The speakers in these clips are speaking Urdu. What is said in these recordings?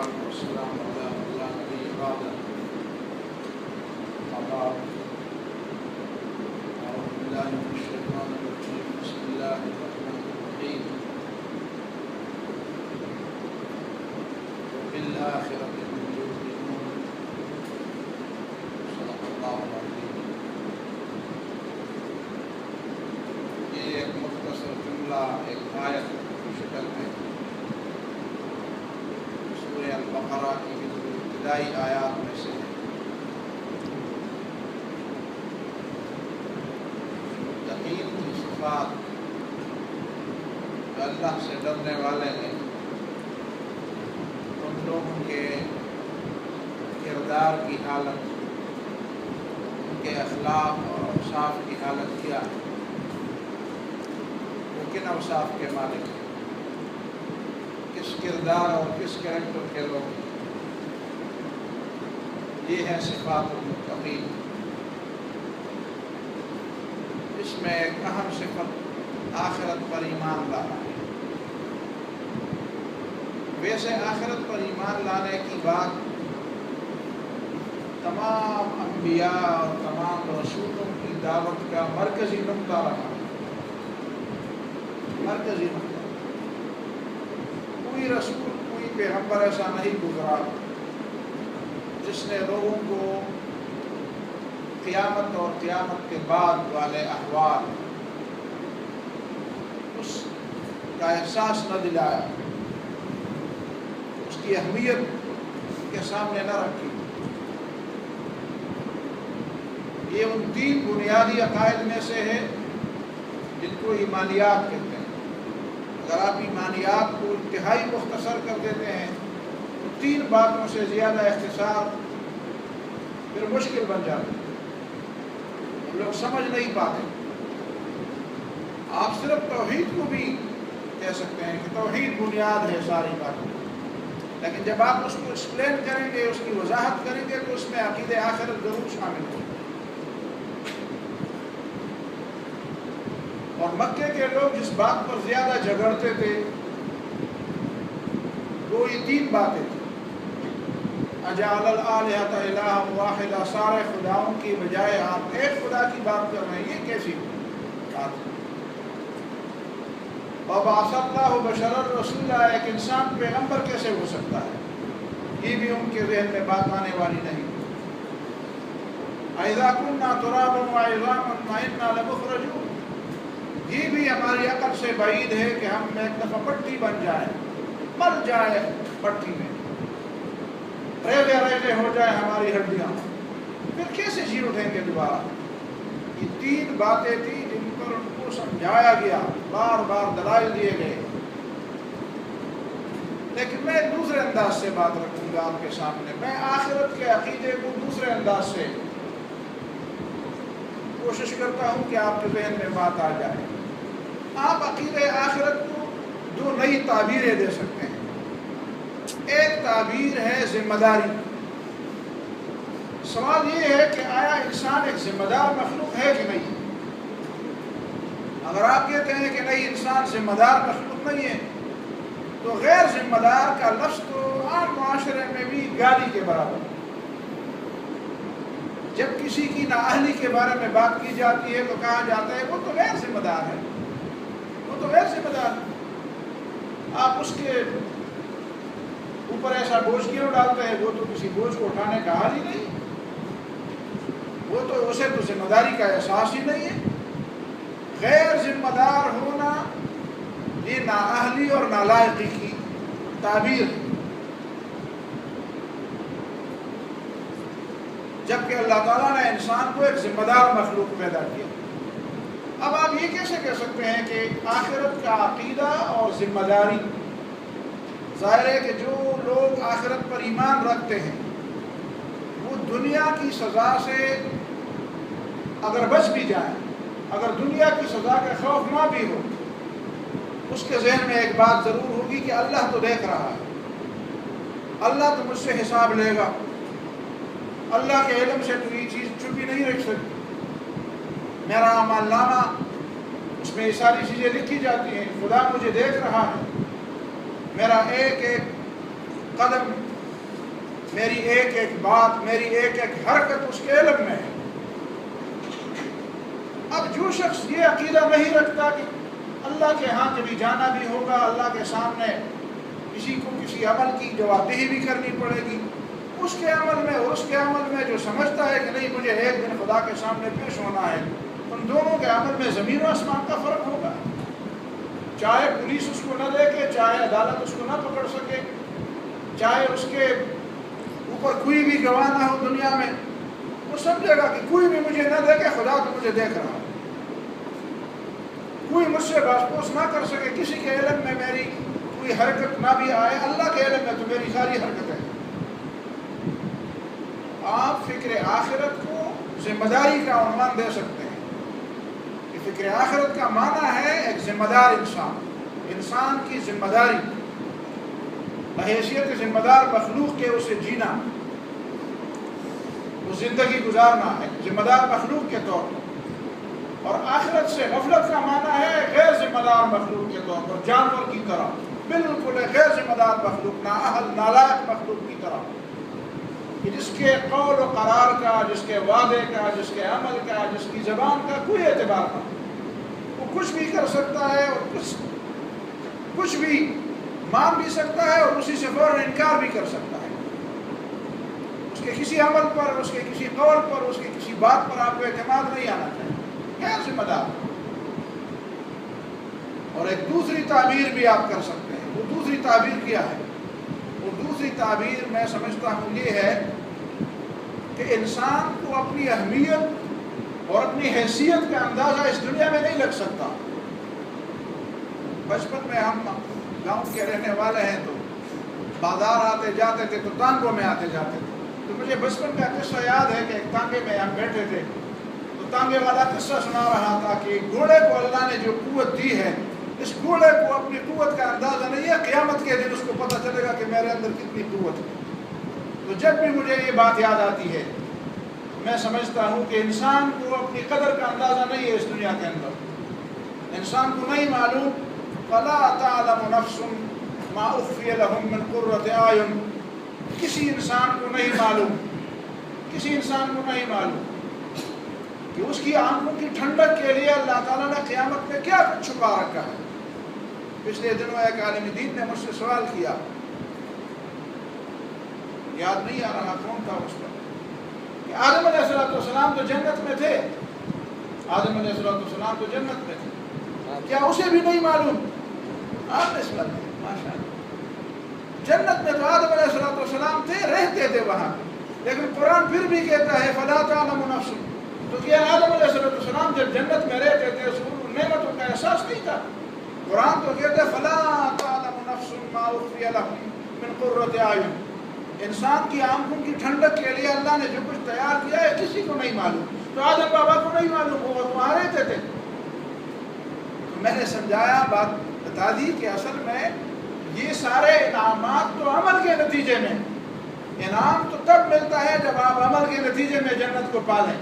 والصلاة والسلام على من لا نبي بعده. أما بعد، أعوذ بالله من الشيطان الرجيم. بسم الله الرحمن الرحيم. وبالآخرة هم يوقنون. صدق اللہ العظیم. یہ ایک مختصر جملہ ایک آیت کی شکل میں سورہ البقرہ کی ابتدائی آیات میں سے ہے. متقین کی صفات جو اللہ سے ڈرنے والے ہیں، ان لوگوں کے کردار کی حالت، ان کے اخلاق اور اوصاف کی حالت کیا ہے، وہ کن اوصاف کے مالک ہیں، کس کردار اور کس کریکٹر کے لوگ ہیں. یہ ہے صفات المتقین. اس میں ایک اہم صفت آخرت پر ایمان لانا ہے. ویسے آخرت پر ایمان لانے کی بات تمام انبیاء اور تمام رسولوں کی دعوت کا مرکزی نقطہ رہا. مرکزی نقطہ. کوئی رسول، کوئی پیغمبر ایسا نہیں گزرا جس نے لوگوں کو قیامت اور قیامت کے بعد والے احوال اس کا احساس نہ دلایا، اس کی اہمیت کے سامنے نہ رکھی. یہ ان تین بنیادی عقائد میں سے ہے جن کو ایمانیات کہتے ہیں. اگر آپ ایمانیات کو انتہائی مختصر کر دیتے ہیں تو تین باتوں سے زیادہ اختصار پھر مشکل بن جاتا ہے، لوگ سمجھ نہیں پاتے. آپ صرف توحید کو بھی کہہ سکتے ہیں کہ توحید بنیاد ہے ساری باتوں، لیکن جب آپ اس کو ایکسپلین کریں گے، اس کی وضاحت کریں گے، تو اس میں عقیدہ آخرت ضرور شامل ہوگی. اور مکے کے لوگ جس بات پر زیادہ جھگڑتے تھے وہ یہ تین باتیں تھیں. اجعل الآلہۃ الہا واحدہ، سارے خداؤں کی بجائے آپ ایک خدا کی بات کر رہے ہیں، یہ کیسی بات ہے؟ وبعث اللہ بشرا رسولا، ایک انسان پیغمبر کیسے ہو سکتا ہے؟ یہ بھی ان کے ذہن میں بات آنے والی نہیں. اذا كنا ترابا وعظاما فإنا لمخرجون، یہ بھی ہماری عقل سے بعید ہے کہ ہم ایک دفعہ پٹی بن جائیں، مر جائے پٹی میں، ریزے ریزے ہو جائے ہماری ہڈیاں، پھر کیسے جی اٹھیں گے دوبارہ؟ یہ تین باتیں تھیں جن پر ان کو سمجھایا گیا، بار بار دلائل دیے گئے. لیکن میں دوسرے انداز سے بات رکھوں گا آپ کے سامنے. میں آخرت کے عقیدے کو دوسرے انداز سے کوشش کرتا ہوں کہ آپ کے ذہن میں بات آ جائے. آپ عقیدہ آخرت کو دو نئی تعبیریں دے سکتے ہیں. ایک تعبیر ہے ذمہ داری. سوال یہ ہے کہ آیا انسان ایک ذمہ دار مخلوق ہے کہ نہیں؟ اگر آپ یہ کہیں کہ نہیں، انسان ذمہ دار مخلوق نہیں ہے، تو غیر ذمہ دار کا لفظ تو عام معاشرے میں بھی گالی کے برابر ہے. جب کسی کی نااہلی کے بارے میں بات کی جاتی ہے تو کہا جاتا ہے وہ تو غیر ذمہ دار ہے، وہ تو غیر ذمہ دار ہے. آپ اس کے اوپر ایسا بوجھ کیوں ڈالتے ہیں؟ وہ تو کسی بوجھ کو اٹھانے کا حال ہی نہیں، وہ تو اسے تو ذمہ داری کا احساس ہی نہیں ہے. غیر ذمہ دار ہونا یہ نااہلی اور نالائقی کی تعبیر ہے، جبکہ اللہ تعالیٰ نے انسان کو ایک ذمہ دار مخلوق پیدا کیا. اب آپ یہ کیسے کہہ سکتے ہیں کہ آخرت کا عقیدہ اور ذمہ داری؟ ظاہر ہے کہ جو لوگ آخرت پر ایمان رکھتے ہیں وہ دنیا کی سزا سے اگر بچ بھی جائیں، اگر دنیا کی سزا کا خوف نہ بھی ہو، اس کے ذہن میں ایک بات ضرور ہوگی کہ اللہ تو دیکھ رہا ہے، اللہ تو مجھ سے حساب لے گا، اللہ کے علم سے تو یہ چیز چھپی نہیں رکھ سکتی. میرا اعمال نامہ، اس میں یہ ساری چیزیں لکھی جاتی ہیں، خدا مجھے دیکھ رہا ہے، میرا ایک ایک قدم میری ایک ایک بات، میری ایک ایک حرکت اس کے علم میں ہے۔ اب جو شخص یہ عقیدہ نہیں رکھتا کہ اللہ کے ہاں کبھی جانا بھی ہوگا، اللہ کے سامنے کسی کو کسی عمل کی جواب دہی بھی کرنی پڑے گی، اس کے عمل میں اور اس کے عمل میں جو سمجھتا ہے کہ نہیں مجھے ایک دن خدا کے سامنے پیش ہونا ہے، ان دونوں کے عمل میں زمین و آسمان کا فرق ہوگا۔ چاہے پولیس اس کو نہ دیکھے، چاہے عدالت اس کو نہ پکڑ سکے، چاہے اس کے اوپر کوئی بھی گواہ نہ ہو دنیا میں، وہ سمجھے گا کہ کوئی بھی مجھے نہ دیکھے، خدا تو مجھے دیکھ رہا ہے۔ کوئی مجھ سے باسپوس نہ کر سکے، کسی کے علم میں میری کوئی حرکت نہ بھی آئے، اللہ کے علم میں تو میری ساری حرکت ہے۔ آپ فکر آخرت کو ذمہ داری کا عنوان دے سکتے ہیں کہ فکر آخرت کا معنی ہے ایک ذمہ دار انسان کی ذمہ داری، بحیثیت ذمہ دار مخلوق کے اسے جینا، وہ زندگی گزارنا ہے ذمہ دار مخلوق کے طور پر۔ اور آخرت سے غفلت کا معنی ہے غیر ذمہ دار مخلوق کے طور پر، جانور کی طرح، بالکل غیر ذمہ دار مخلوق، نااہل نالائق مخلوق کی طرح، کہ جس کے قول و قرار کا، جس کے وعدے کا، جس کے عمل کا، جس کی زبان کا کوئی اعتبار نہ، وہ کچھ بھی کر سکتا ہے اور کچھ بھی مان بھی سکتا ہے اور اسی سے فوراً انکار بھی کر سکتا ہے۔ اس کے کسی عمل پر، اس کے کسی قول پر، اس کے کسی بات پر آپ کو اعتماد نہیں آنا چاہیے، غیر ذمہ دار۔ اور ایک دوسری تعبیر بھی آپ کر سکتے ہیں، وہ دوسری تعبیر کیا ہے؟ وہ دوسری تعبیر میں سمجھتا ہوں یہ ہے کہ انسان کو اپنی اہمیت اور اپنی حیثیت کا اندازہ اس دنیا میں نہیں لگ سکتا۔ بچپن میں ہم گاؤں کے رہنے والے ہیں تو بازار آتے جاتے تھے تو ٹانگوں میں آتے جاتے تھے، تو مجھے بچپن کا قصہ یاد ہے کہ ایک ٹانگے میں ہم بیٹھے تھے تو ٹانگے والا قصہ سنا رہا تھا کہ گھوڑے کو اللہ نے جو قوت دی ہے، اس گھوڑے کو اپنی قوت کا اندازہ نہیں ہے، قیامت کے دن اس کو پتہ چلے گا کہ میرے اندر کتنی قوت ہے۔ تو جب بھی مجھے یہ بات یاد آتی ہے میں سمجھتا ہوں کہ انسان کو اپنی قدر کا اندازہ نہیں ہے اس دنیا کے اندر۔ انسان کو نہیں معلوم، فَلَا تَعْلَمُ نَفْسٌ مَا أُخْفِيَ لَهُم مِّن قُرَّةِ أَعْيُنٍ، کسی انسان کو نہیں معلوم، کسی انسان کو نہیں معلوم کہ اس کی آنکھوں کی ٹھنڈک کے لیے اللہ تعالیٰ نے قیامت میں کیا کچھ چھپا رکھا ہے۔ پچھلے دنوں ایک عالم دین نے مجھ سے سوال کیا، یاد نہیں آ رہا کون تھا اس پر، کہ آدم علیہ السلام تو جنت میں تھے، آدم علیہ السلام تو جنت میں تھے، کیا اسے بھی نہیں معلوم؟ آپ نے سوال کیا، ماشاء اللہ، جنت میں تو آدم علیہ السلام تھے، رہتے تھے وہاں، لیکن قرآن پھر بھی کہتا ہے فَلَا تَعْلَمُ نَفْسٌ، تو کیا آدم علیہ السلام جب جنت میں رہتے تھے اس کو نعمتوں کا احساس نہیں تھا؟ قرآن تو کہتا ہے فَلَا تَعْلَمُ نَفْسٌ مَا أُخْفِيَ لَهُم مِّن قُرَّةِ أَعْيُنٍ، انسان کی آنکھوں کی ٹھنڈک کے لیے اللہ نے جو کچھ تیار کیا ہے کسی کو نہیں معلوم۔ تو آدم بابا کو نہیں معلوم، وہ وہاں رہتے تھے۔ تو میں نے سمجھایا، بات بتا دی کہ اصل میں یہ سارے انعامات تو عمل کے نتیجے میں، انعام تو تب ملتا ہے جب آپ عمل کے نتیجے میں جنت کو پالیں۔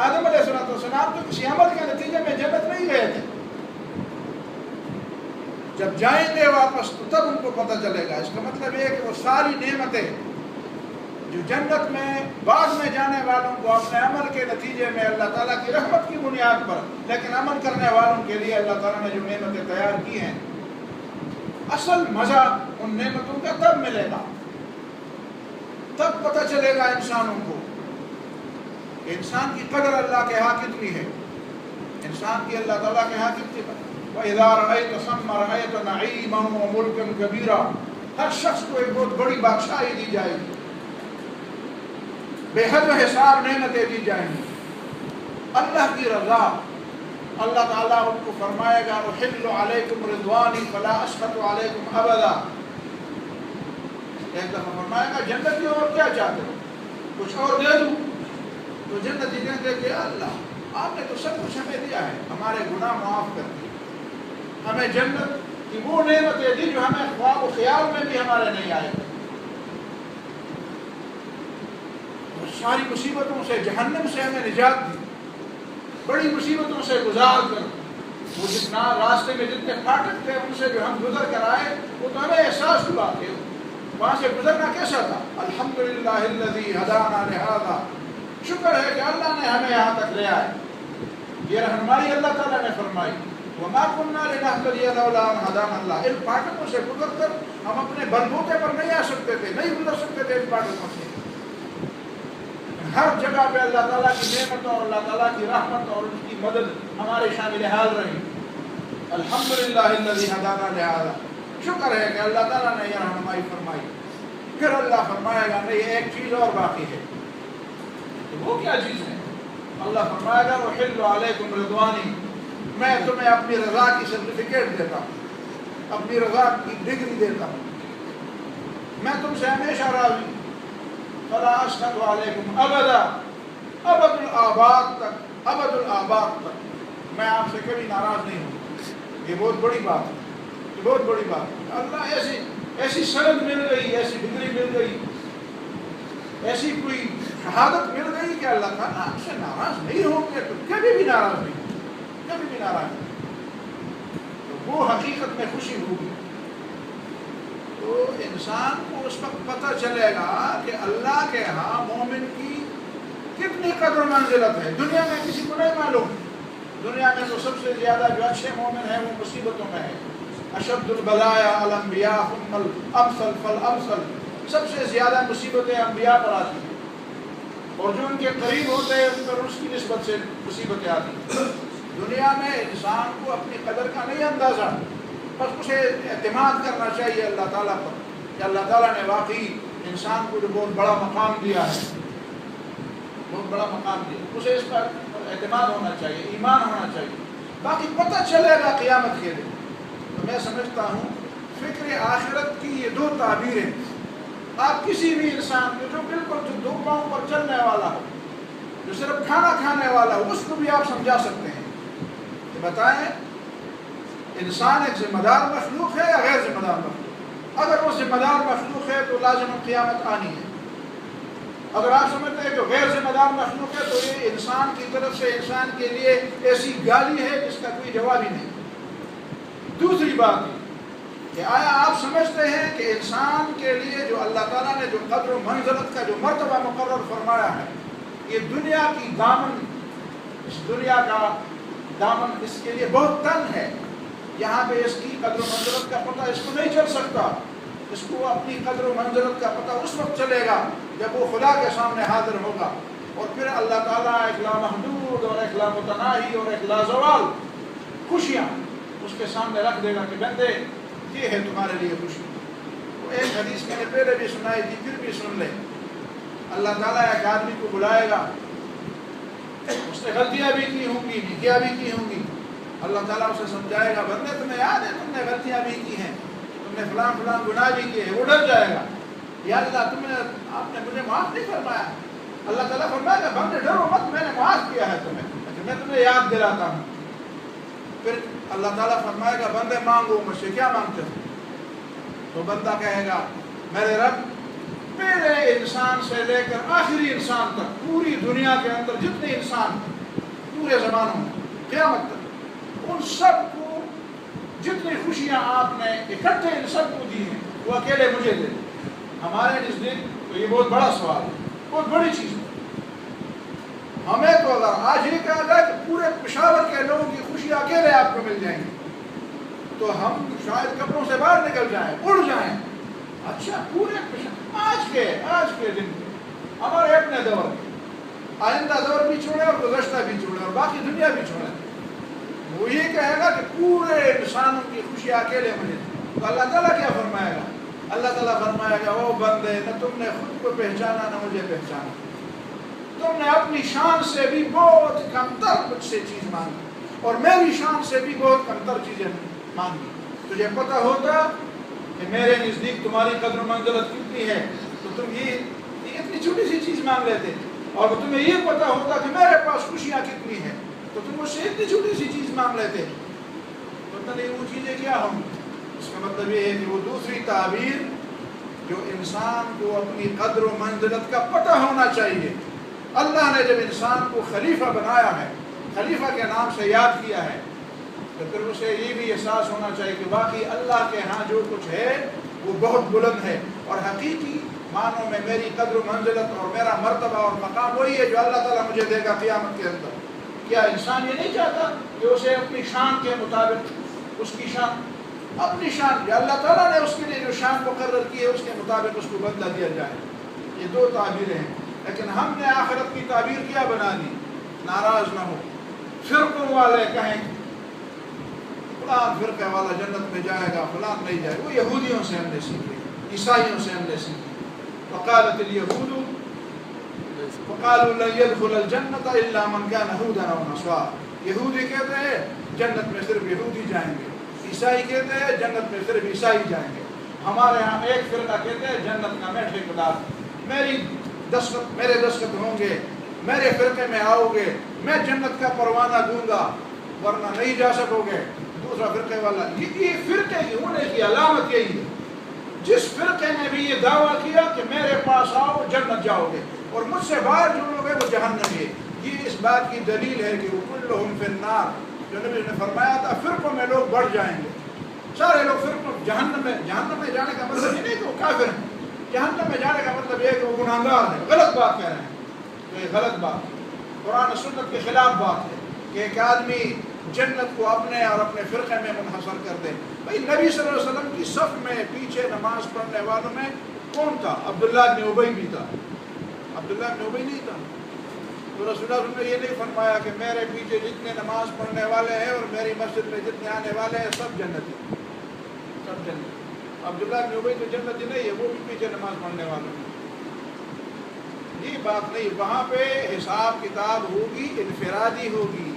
آدم علیہ السلام تو کسی عمل کے نتیجے میں جنت نہیں گئے تھے، جب جائیں گے واپس تو تب ان کو پتہ چلے گا۔ اس کا مطلب یہ کہ وہ ساری نعمتیں جو جنت میں بعد میں جانے والوں کو اپنے عمل کے نتیجے میں اللہ تعالیٰ کی رحمت کی بنیاد پر، لیکن عمل کرنے والوں کے لیے اللہ تعالیٰ نے جو نعمتیں تیار کی ہیں، اصل مزہ ان نعمتوں کا تب ملے گا، تب پتہ چلے گا انسانوں کو کہ انسان کی قدر اللہ کے ہاں کتنی ہے، انسان کی اللہ تعالیٰ کے ہاں کتنی قدر۔ وَإِذَا رَأَيْتَ ثَمَّ رَأَيْتَ نَعِيمًا وَمُلْكًا كَبِيرًا، ہر شخص کو ایک بہت بڑی بادشاہی دی جائے گی، بے حد و حساب نعمتیں دی جائیں گی، اللہ کی رضا، اللہ تعالیٰ ان کو فرمائے گا أُحِلُّ عَلَيْكُمْ رِضْوَانِي فَلَا أَسْخَطُ عَلَيْكُمْ أَبَدًا، ایک دفعہ فرمائے گا جنتی اور کیا چاہتے ہو، کچھ اور دے دوں؟ تو جنتی کہتے کہ اللہ آپ نے تو سب کچھ ہمیں دیا ہے، ہمارے گناہ معاف کر دیے، ہمیں جنت کی وہ نعمتیں دی جو ہمیں خواب و خیال میں بھی ہمارے نہیں آئے، ساری مصیبتوں سے، جہنم سے ہمیں نجات دی، بڑی مصیبتوں سے گزار کر، وہ جتنا راستے میں جتنے پھاٹک تھے ان سے جو ہم گزر کر آئے، وہ تو ہمیں احساس ہوا کہ وہاں سے گزرنا کیسا تھا؟ الحمدللہ الذی ہدانا لہذا، شکر ہے کہ اللہ نے ہمیں یہاں تک لے آئے. یہ رہنمائی اللہ تعالیٰ نے فرمائی. وما كنا لنهتدي لولا ان هدانا اللہ. ان پاٹکوں سے گزر کر ہم اپنے بلبوتے پر نہیں آ سکتے تھے، نہیں گزر سکتے تھے ان پاٹکوں سے. ہر جگہ پہ اللہ تعالیٰ کی نعمت اور اللہ تعالیٰ کی رحمت اور ان کی مدد ہمارے شامل حال رہی. الحمدللہ الذی ہدانا لہذا، شکر ہے کہ اللہ تعالیٰ نے یہ رہنمائی فرمائی. پھر اللہ فرمائے گا نہیں، ایک چیز اور باقی ہے. تو وہ کیا چیز ہے؟ اللہ فرمائے گا احل علیکم رضوانی، میں تمہیں اپنی رضا کی سرٹیفکیٹ دیتا ہوں، اپنی رضا کی ڈگری دیتا ہوں. میں تم سے ہمیشہ راضی. فلا اسخط علیکم ابدا، ابد الآباد تک، ابد الآباد تک میں آپ سے کبھی ناراض نہیں ہوں. یہ بہت بڑی بات ہے، یہ بہت بڑی بات ہے. اللہ ایسی سند مل گئی، ایسی ڈگری مل گئی، ایسی کوئی شہادت مل گئی کہ اللہ تعالیٰ آپ سے ناراض نہیں ہوں گے. تو کبھی بھی ناراض نہیں، کبھی بھی ناراض نہیں. تو وہ حقیقت میں خوشی ہوگی. تو انسان کو اس وقت پتہ چلے گا کہ اللہ کے ہاں مومن کی کتنی قدر و منزلت ہے. دنیا میں کسی کو نہیں معلوم. دنیا میں تو سب سے زیادہ جو اچھے مومن ہیں وہ مصیبتوں میں ہے. اشد البلایا الانبیاء ثم الامثل فالامثل، سب سے زیادہ مصیبتیں انبیاء پر آتی ہیں، اور جو ان کے قریب ہوتے ہیں ان پر اس کی نسبت سے مصیبتیں آتی ہیں. دنیا میں انسان کو اپنی قدر کا نہیں اندازہ، بس اسے اعتماد کرنا چاہیے اللہ تعالیٰ پر کہ اللہ تعالیٰ نے واقعی انسان کو جو بہت بڑا مقام دیا ہے، بہت بڑا مقام دیا، اسے اس پر اعتماد ہونا چاہیے، ایمان ہونا چاہیے. باقی پتہ چلے گا قیامت کے دن. تو میں سمجھتا ہوں فکر آخرت کی یہ دو تعبیریں آپ کسی بھی انسان کو جو بالکل جو دو پاؤں پر چلنے والا ہو، جو صرف کھانا کھانے والا ہو، اس کو بھی آپ سمجھا سکتے ہیں. بتائیں انسان ایک ذمہ دار مخلوق ہے یا غیر ذمہ دار مخلوق؟ اگر وہ ذمہ دار مخلوق ہے تو لازم قیامت آنی ہے. اگر آپ سمجھتے ہیں کہ غیر ذمہ دار مخلوق ہے تو یہ انسان کی طرف سے انسان کے لیے ایسی گالی ہے جس کا کوئی جواب ہی نہیں. دوسری بات کہ آیا آپ سمجھتے ہیں کہ انسان کے لیے جو اللہ تعالیٰ نے جو قدر و منزلت کا جو مرتبہ مقرر فرمایا ہے، یہ دنیا کی دامن، اس دنیا کا دامن اس کے لیے بہت تنگ ہے. یہاں پہ اس کی قدر و منزلت کا پتہ اس کو نہیں چل سکتا. اس کو اپنی قدر و منزلت کا پتہ اس وقت چلے گا جب وہ خدا کے سامنے حاضر ہوگا، اور پھر اللہ تعالیٰ ایک لامحدود اور ایک لامتناہی اور ایک لازوال خوشیاں اس کے سامنے رکھ دے گا کہ بندے یہ ہے تمہارے لیے خوشی. تو ایک حدیث میں نے پہلے بھی سنائی تھی، پھر بھی سن لیں. اللہ تعالیٰ ایک آدمی کو بلائے گا، اس نے غلطیاں بھی کی ہوں گی، نیکیاں بھی کی ہوں گی. اللہ تعالیٰ اسے سمجھائے گا بندے تمہیں یاد ہے تم نے غلطیاں بھی کی ہیں، تم نے فلاں فلاں گناہ بھی کیے ہیں. وہ ڈر جائے گا، یا اللہ آپ نے مجھے معاف نہیں فرمایا. اللہ تعالیٰ فرمائے گا بندے ڈرو مت، میں نے معاف کیا ہے تمہیں، میں تمہیں یاد دلاتا ہوں. پھر اللہ تعالیٰ فرمائے گا بندے مانگو مجھ سے، کیا مانگتے ہو؟ تو بندہ کہے گا میرے رب پہلے انسان سے لے کر آخری انسان تک، پوری دنیا کے اندر جتنے انسان پورے زمانوں میں قیامت تک، ان سب کو جتنی خوشیاں آپ نے اکٹھے ان سب کو دی ہیں وہ اکیلے مجھے دے. ہمارے نزدیک تو یہ بہت بڑا سوال ہے، بہت بڑی چیز ہے. ہمیں تو اگر آج ہی کہا جائے کہ پورے پشاور کے لوگوں کی خوشیاں اکیلے آپ کو مل جائیں گی تو ہم شاید کپڑوں سے باہر نکل جائیں، اڑ جائیں. اچھا پورے آج کے دن ہمارے اپنے دور کے، آئندہ دور بھی چھوڑے اور گزشتہ بھی چھوڑے اور باقی دنیا بھی چھوڑے، وہ یہ کہے گا کہ پورے انسانوں کی خوشیاں اکیلے ملے. تو اللہ تعالیٰ کیا فرمائے گا؟ اللہ تعالیٰ فرمائے گا او بندے نہ تم نے خود کو پہچانا نہ مجھے پہچانا، تم نے اپنی شان سے بھی بہت کمتر مجھ سے چیز مانگی اور میری شان سے بھی بہت کمتر چیزیں مانگی. تجھے پتہ ہوتا کہ میرے نزدیک تمہاری قدر و منزلت کتنی ہے تو تم یہ اتنی چھوٹی سی چیز مانگ لیتے، اور تمہیں یہ پتہ ہوتا کہ میرے پاس خوشیاں کتنی ہیں تو تم مجھ سے اتنی چھوٹی سی چیز مانگ لیتے. پتہ نہیں وہ چیزیں کیا ہوں. اس کا مطلب یہ ہے کہ وہ دوسری تعبیر جو انسان کو اپنی قدر و منزلت کا پتہ ہونا چاہیے. اللہ نے جب انسان کو خلیفہ بنایا ہے، خلیفہ کے نام سے یاد کیا ہے، تو پھر اسے یہ بھی احساس ہونا چاہیے کہ باقی اللہ کے ہاں جو کچھ ہے وہ بہت بلند ہے، اور حقیقی معنوں میں میری قدر و منزلت اور میرا مرتبہ اور مقام وہی ہے جو اللہ تعالیٰ مجھے دے گا قیامت کے اندر۔ کیا انسان یہ نہیں چاہتا کہ اسے اپنی شان کے مطابق، اس کی شان اپنی شان جو اللہ تعالیٰ نے اس کے لیے جو شان مقرر کی ہے اس کے مطابق اس کو بدلہ دیا جائے؟ یہ دو تعبیریں ہیں، لیکن ہم نے آخرت کی تعبیر کیا بنا لی؟ ناراض نہ ہو، فرقوں والے کہیں فلان فرقے والا جنت میں جائے گا، فلان نہیں جائے گا، وہ یہودیوں سے ہم نے سیکھی، عیسائیوں سے ہم نے سیکھی۔ وقالت اليهود وقالوا لن يدخل الجنة الا من كان هودا او نصارى، یہودی کہتے ہیں جنت میں صرف یہودی جائیں گے، عیسائی کہتے ہیں جنت میں صرف عیسائی جائیں گے۔ ہمارے ہاں ایک فرقہ کہتے ہیں جنت کا میں ٹھیکیدار، میرے دستخط ہوں گے، میرے فرقے میں آؤ گے، میں جنت کا پروانہ دوں گا ورنہ نہیں جا سکو گے۔ دوسرا فرقے والا، یہ فرقے کی ہونے کی علامت یہی ہے، جس فرقے نے بھی یہ دعویٰ کیا کہ میرے پاس آؤ جنت جاؤ گے، اور مجھ سے باہر جو لوگ ہیں وہ جہنم ہے۔ یہ اس بات کی دلیل ہے کہ کلہم فی النار، جو نبی نے فرمایا تھا فرقوں میں لوگ بڑھ جائیں گے، سارے لوگ فرقوں جہنم میں جانے کا مطلب یہ نہیں کہ وہ کافر ہیں، جہنم میں جانے کا مطلب یہ ہے کہ وہ گناہگار ہیں، غلط بات کہہ رہے ہیں۔ تو یہ غلط بات، قرآن و سنت کے خلاف بات ہے کہ ایک آدمی جنت کو اپنے اور اپنے فرقے میں منحصر کر دے۔ بھئی نبی صلی اللہ علیہ وسلم کی صف میں پیچھے نماز پڑھنے والوں میں کون تھا؟ عبداللہ بن ابی بھی تھا، عبداللہ بن ابی نہیں تھا؟ تو رسول اللہ نے یہ نہیں فرمایا کہ میرے پیچھے جتنے نماز پڑھنے والے ہیں اور میری مسجد میں جتنے آنے والے ہیں سب جنتی، سب جنتی۔ عبداللہ بن ابی تو جنتی نہیں ہے، وہ بھی پیچھے نماز پڑھنے والوں ہیں۔ یہ بات نہیں، وہاں پہ حساب کتاب ہوگی، انفرادی ہوگی،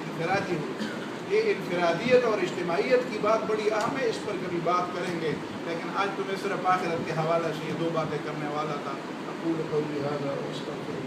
انفرادی ہوگی۔ یہ انفرادیت اور اجتماعیت کی بات بڑی اہم ہے، اس پر کبھی بات کریں گے، لیکن آج تو میں صرف آخرت کے حوالے سے یہ دو باتیں کرنے والا تھا۔ اقول قولی ھذا واستغفر